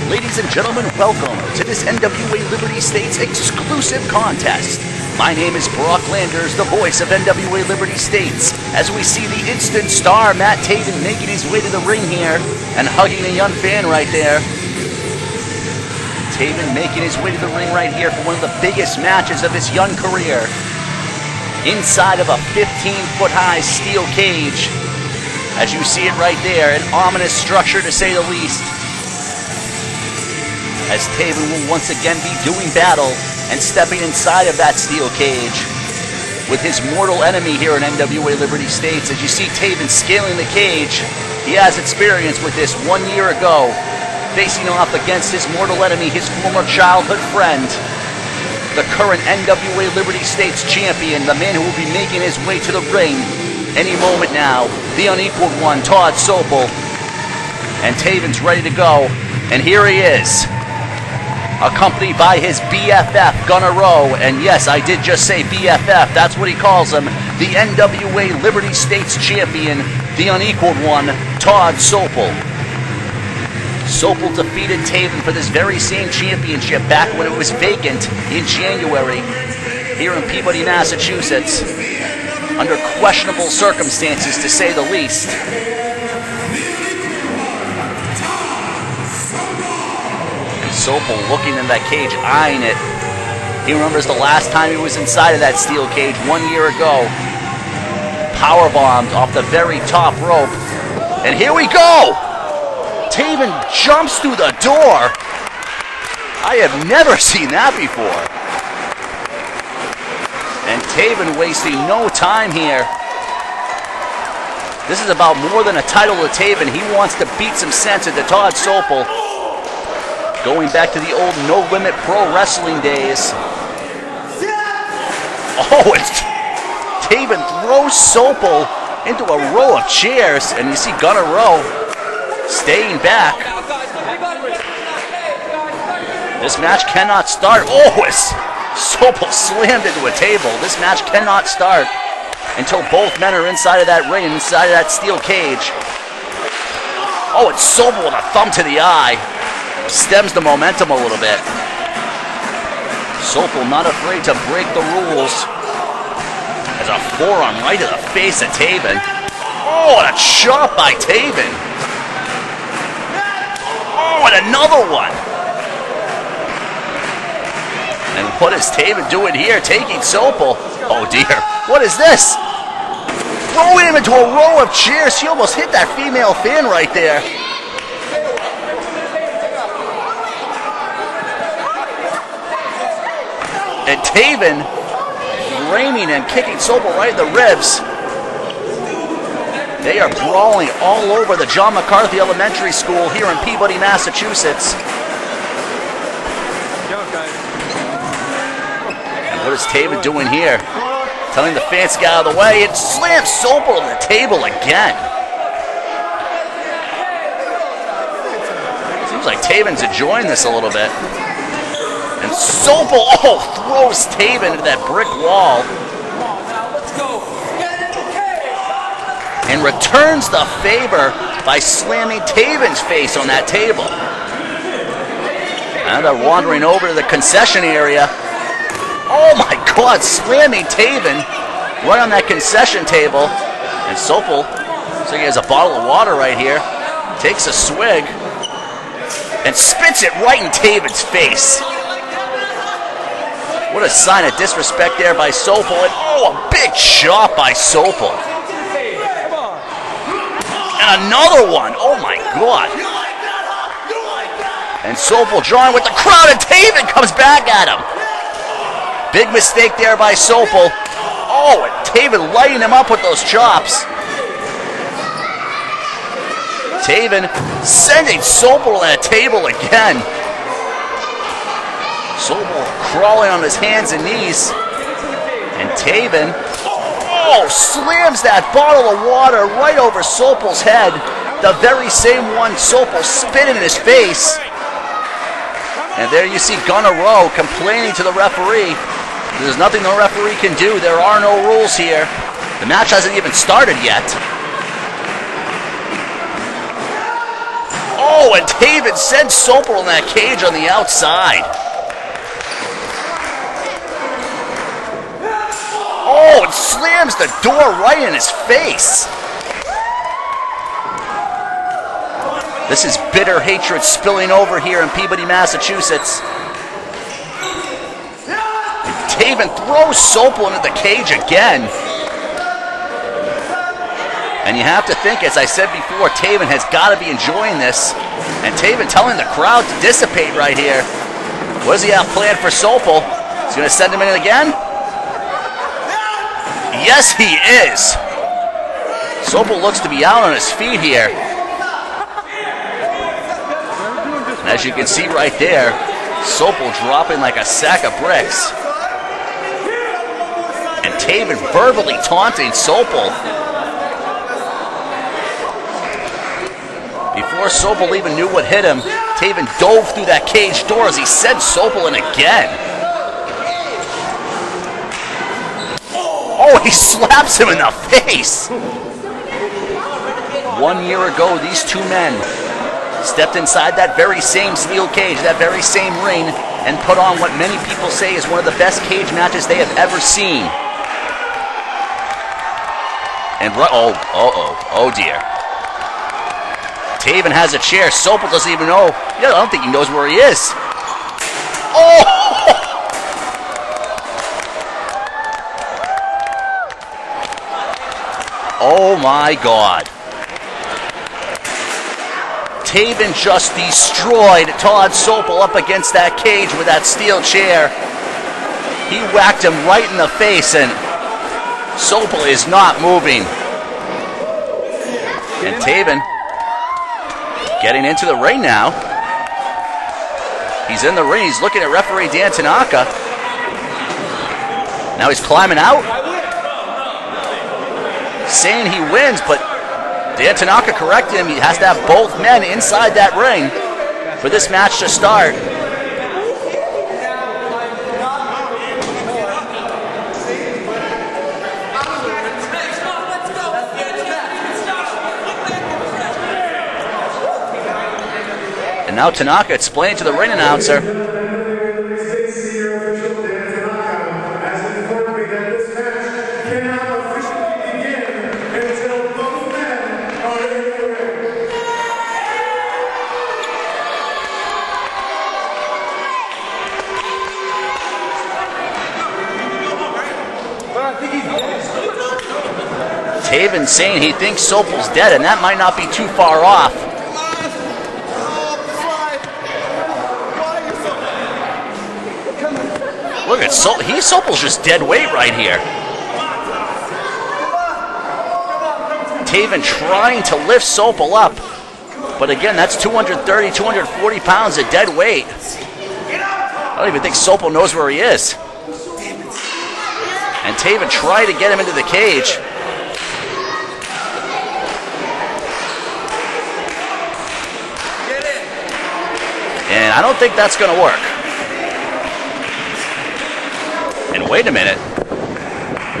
Ladies and gentlemen, welcome to this NWA Liberty States exclusive contest. My name is Brock Landers, the voice of NWA Liberty States, as we see the instant star Matt Taven making his way to the ring here and hugging a young fan right there. Taven making his way to the ring right here for one of the biggest matches of his young career. Inside of a 15-foot high steel cage. As you see it right there, an ominous structure to say the least. As Taven will once again be doing battle and stepping inside of that steel cage with his mortal enemy here in NWA Liberty States. As you see Taven scaling the cage, he has experience with this 1 year ago, facing off against his mortal enemy, his former childhood friend, the current NWA Liberty States champion, the man who will be making his way to the ring any moment now, the Unequaled one, Todd Sople. And Taven's ready to go, and here he is, accompanied by his BFF, Gunner Rowe. And yes, I did just say BFF, that's what he calls him, the NWA Liberty States champion, the Unequaled one, Todd Sople. Sople defeated Taven for this very same championship back when it was vacant in January here in Peabody, Massachusetts, under questionable circumstances to say the least. And Sople looking in that cage, eyeing it. He remembers the last time he was inside of that steel cage 1 year ago. Powerbombed off the very top rope. And here we go! Taven jumps through the door. I have never seen that before. And Taven wasting no time here. This is about more than a title to Taven. He wants to beat some sense into Todd Sople. Going back to the old No Limit Pro Wrestling days. Oh, it's Taven throws Sople into a row of chairs, and you see Gunner Rowe staying back. This match cannot start. Oh, it's Sople slammed into a table. This match cannot start until both men are inside of that ring, inside of that steel cage. Oh, it's Sople with a thumb to the eye. Stems the momentum a little bit. Sople not afraid to break the rules. As a forearm right to the face of Taven. Oh, and a chop by Taven. Oh, and another one. And what is Taven doing here? Taking Sople. Oh dear, what is this? Throwing him into a row of chairs. He almost hit that female fan right there. And Taven framing and kicking Sople right in the ribs. They are brawling all over the John McCarthy Elementary School here in Peabody, Massachusetts. And what is Taven doing here? Telling the fans to get out of the way. It slams Sople on the table again. Seems like Taven's enjoying this a little bit. And Sople, throws Taven into that brick wall. And returns the favor by slamming Taven's face on that table. And they're wandering over to the concession area. Oh my God, slamming Taven right on that concession table. And Sople, so he has a bottle of water right here, takes a swig and spits it right in Taven's face. What a sign of disrespect there by Sople. And a big chop by Sople. And another one. Oh my God. And Sople drawing with the crowd, and Taven comes back at him. Big mistake there by Sople. Oh, and Taven lighting him up with those chops. Taven sending Sople on a table again. Sople crawling on his hands and knees. And Taven, slams that bottle of water right over Sople's head. The very same one Sople spit in his face. And there you see Gunner Rowe complaining to the referee. There's nothing the referee can do. There are no rules here. The match hasn't even started yet. Oh, and Taven sends Sople in that cage on the outside. Oh, and slams the door right in his face. This is bitter hatred spilling over here in Peabody, Massachusetts. Taven throws Sople into the cage again. And you have to think, as I said before, Taven has got to be enjoying this. And Taven telling the crowd to dissipate right here. What does he have planned for Sople? He's going to send him in again? Yes, he is. Sople looks to be out on his feet here. And as you can see right there, Sople dropping like a sack of bricks. And Taven verbally taunting Sople. Before Sople even knew what hit him, Taven dove through that cage door as he sent Sople in again. Oh, he slaps him in the face. 1 year ago, these two men stepped inside that very same steel cage, that very same ring, and put on what many people say is one of the best cage matches they have ever seen. And oh dear. Taven has a chair. Sople doesn't even know. Yeah, I don't think he knows where he is. Oh! Oh my God. Taven just destroyed Todd Sople up against that cage with that steel chair. He whacked him right in the face, and Sople is not moving. And Taven getting into the ring now. He's in the ring. He's looking at referee Dan Tanaka. Now he's climbing out, saying he wins, but Dan Tanaka corrected him. He has to have both men inside that ring for this match to start. And now Tanaka explained to the ring announcer. Taven saying he thinks Sople's dead, and that might not be too far off. Look at Sople's just dead weight right here. Taven trying to lift Sople up, but again, that's 230, 240 pounds of dead weight. I don't even think Sople knows where he is. And Taven tried to get him into the cage. And I don't think that's going to work. And wait a minute.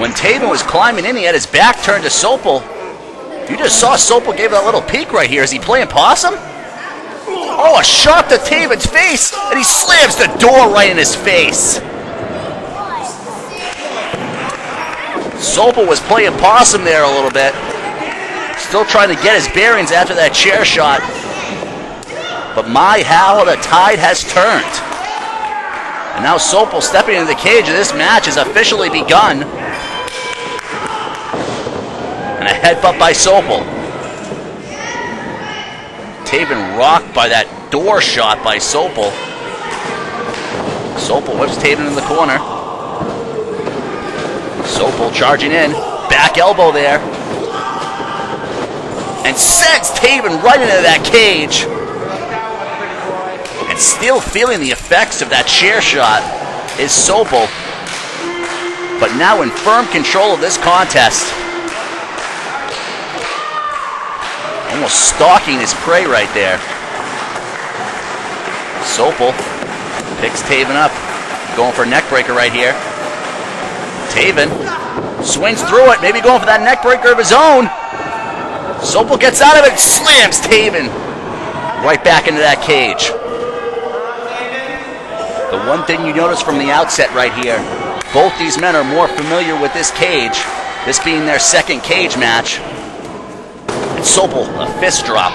When Taven was climbing in, he had his back turned to Sople. You just saw Sople gave that little peek right here. Is he playing possum? Oh, a shot to Taven's face, and he slams the door right in his face. Sople was playing possum there a little bit. Still trying to get his bearings after that chair shot. But my how the tide has turned. And now Sople stepping into the cage, and this match has officially begun. And a headbutt by Sople. Taven rocked by that door shot by Sople. Sople whips Taven in the corner. Sople charging in. Back elbow there. And sends Taven right into that cage. And still feeling the effects of that chair shot is Sople. But now in firm control of this contest. Almost stalking his prey right there. Sople picks Taven up. Going for a neck breaker right here. Taven swings through it, maybe going for that neck breaker of his own. Sople gets out of it, slams Taven. Right back into that cage. The one thing you notice from the outset right here, both these men are more familiar with this cage, this being their second cage match. And Sople, a fist drop.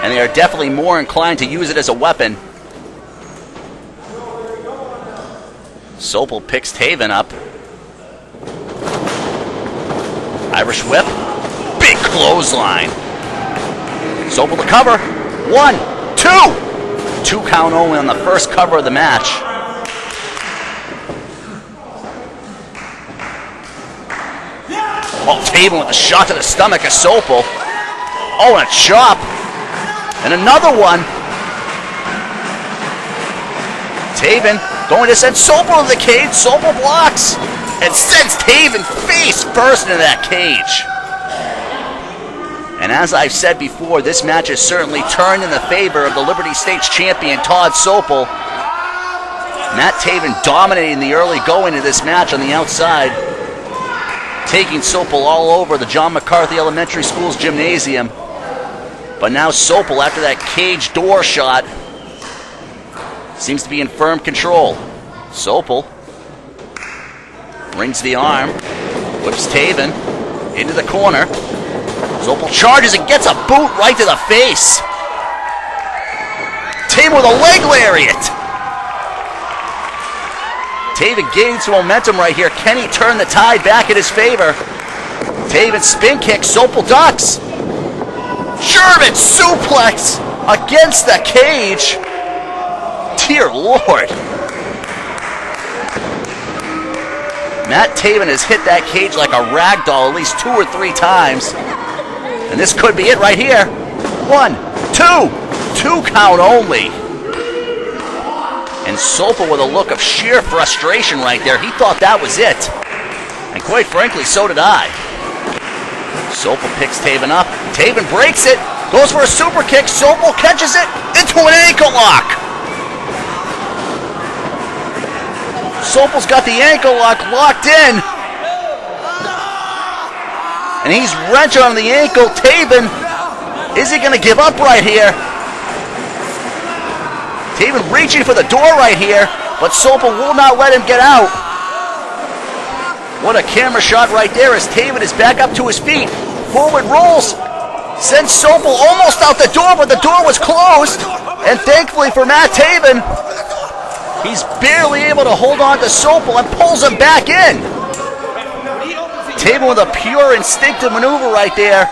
And they are definitely more inclined to use it as a weapon. Sople picks Taven up. Irish whip. Big clothesline. Sople to cover. 1, 2. 2 count only on the first cover of the match. Oh, Taven with a shot to the stomach of Sople. Oh, and a chop. And another one. Taven going to send Sople to the cage. Sople blocks and sends Taven face first into that cage. And as I've said before, this match has certainly turned in the favor of the Liberty States champion, Todd Sople. Matt Taven dominating the early going of this match on the outside, taking Sople all over the John McCarthy Elementary School's gymnasium. But now Sople, after that cage door shot, seems to be in firm control. Sople rings the arm, whips Taven into the corner. Sople charges and gets a boot right to the face. Taven with a leg lariat. Taven gains some momentum right here. Can he turn the tide back in his favor? Taven spin kick. Sople ducks. German suplex against the cage. Dear Lord. Matt Taven has hit that cage like a rag doll at least 2 or 3 times. And this could be it right here. 1, 2. 2 count only. And Sople with a look of sheer frustration right there. He thought that was it. And quite frankly, so did I. Sople picks Taven up. Taven breaks it. Goes for a super kick. Sople catches it into an ankle lock. Sople's got the ankle lock locked in. And he's wrenching on the ankle. Taven, is he going to give up right here? Taven reaching for the door right here, but Sople will not let him get out. What a camera shot right there as Taven is back up to his feet. Forward rolls, sends Sople almost out the door, but the door was closed. And thankfully for Matt Taven, he's barely able to hold on to Sople and pulls him back in. Taven with a pure instinctive maneuver right there.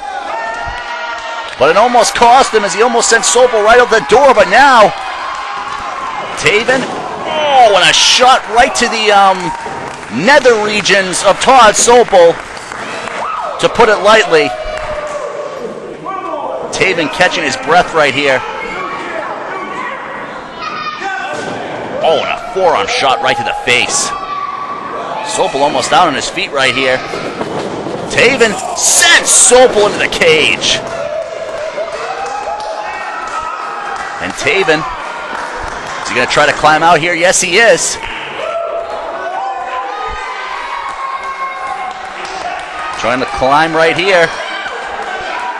But it almost cost him as he almost sent Sople right out the door. But now, Taven, oh, and a shot right to the nether regions of Todd Sople, to put it lightly. Taven catching his breath right here. Oh, and a forearm shot right to the face. Sople almost out on his feet right here. Taven sends Sople into the cage. And Taven, is he going to try to climb out here? Yes, he is. Trying to climb right here.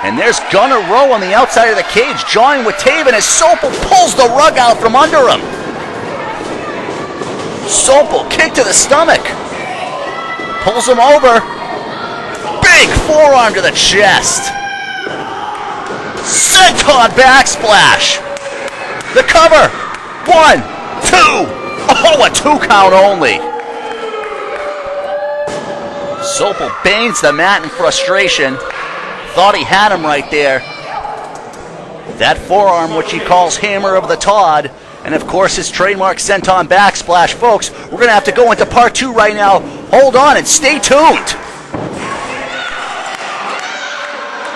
And there's Gunnar Rowe on the outside of the cage, jawing with Taven as Sople pulls the rug out from under him. Sople kick to the stomach. Pulls him over. Big forearm to the chest. Senton backsplash. The cover. 1, 2. Oh, a 2 count only. Sople bangs the mat in frustration. Thought he had him right there. That forearm, which he calls Hammer of the Todd, and of course his trademark senton backsplash. Folks, we're going to have to go into part 2 right now. Hold on and stay tuned.